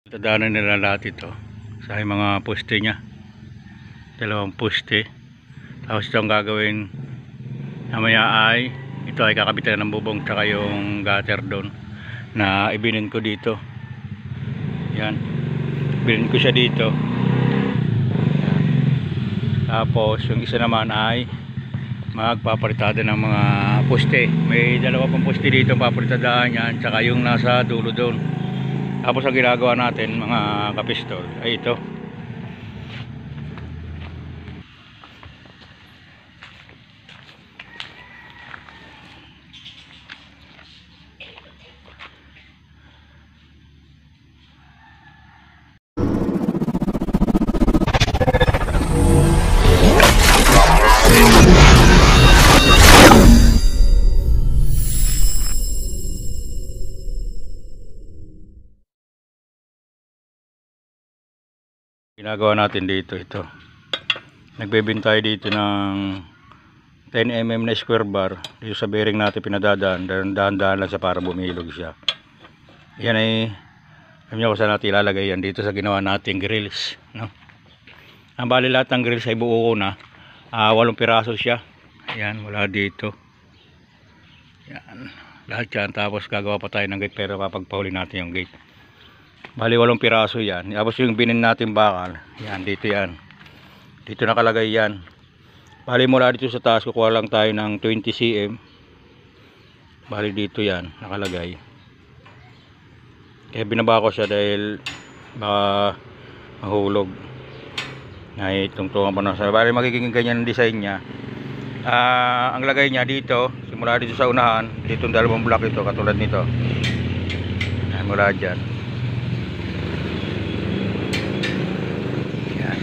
Tadaanan nila lahat ito sa mga poste niya. Dalawang poste. Tapos ito ang gagawin namaya ay ito ay kakabitan ng bubong tsaka yung gutter doon na ibinin ko dito. Yan. Ibinin ko siya dito. Yan. Tapos yung isa naman ay magpapalitada ng mga poste. May dalawa pang poste dito papalitadaan yan tsaka yung nasa dulo doon. Tapos ang ginagawa natin mga kapistol ay ito. Ginagawa natin dito ito. Nagbebenta tayo dito ng 10 mm na square bar. Dito sa bearing natin pinadadaan. Dahan-dahan lang siya para bumilog siya. Yan ay alam niyo kung saan natin ilalagay yan. Dito sa ginawa natin grills. No? Ang bali lahat ng grills ay buo ko na. 8 piraso siya. Yan mula dito. Yan. Lahat yan. Tapos gagawa pa tayo ng gate pero papagpahuli natin yung gate. Bali 8 piraso yan. Tapos yung binin natin bakal. Yan dito yan. Dito nakalagay yan. Bali mula dito sa taas kukuha lang tayo ng 20 cm. Bali dito yan nakalagay. Kaya binaba ko siya dahil baka mahulog. Ay tungtungan pa na sa. Bali magiging ganyan ang design niya. Ang lagay niya dito, simula dito sa unahan, dito dalawang block ito katulad nito. Yan mula dyan. Yan.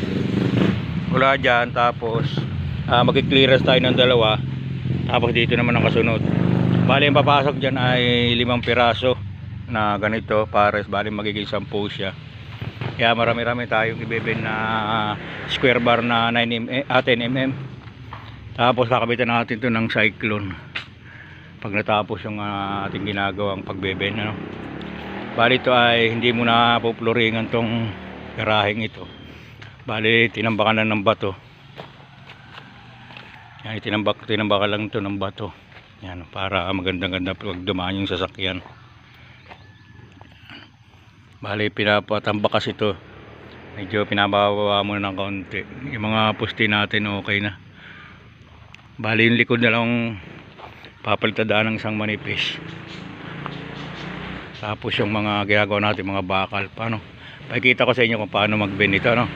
Mula dyan tapos mag-clearance tayo ng dalawa. Tapos dito naman ang kasunod. Bali ang papasok dyan ay 5 piraso na ganito pares, bali magiging 10 siya. Kaya marami-rami tayong ibeben na square bar na 10 mm. Tapos kakabitan natin to ng cyclone pag natapos yung ating ginagawang pagbeben, ano? Bali ito ay hindi mo na pupluringan tong garaheng ito. Bali tinambakan lang ng bato. Yan, tinambakan lang ito ng bato. Yan, para magandang-ganda pag dumaan yung sasakyan. Bali pinapatambak kasi ito. Medyo pinababa mo ng kaunti. Yung mga poste natin okay na. Bali yung likod na lang papalitadaan ng isang manipis. Tapos yung mga ginagawa natin mga bakal. Paano? Pakikita ko sa inyo kung paano mag-bend ito, no?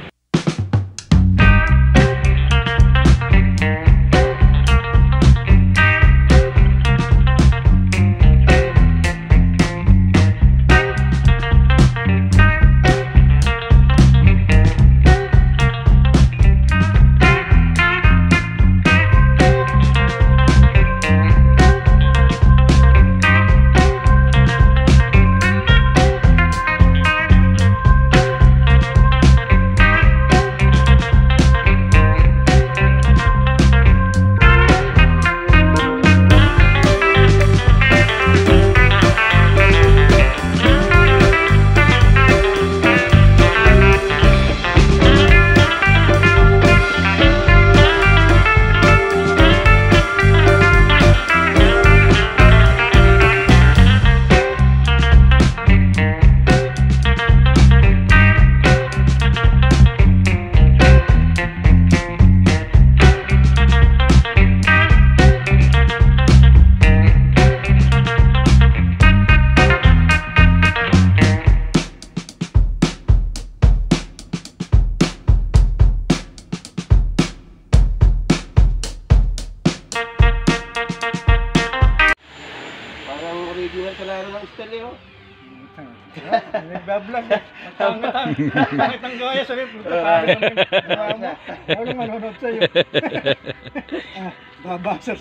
Original sa laro ng istalyo. Nagbablog eh. Matang-matang. Bakit ang gaya sa rip? Ano manonood sa'yo? Babasa.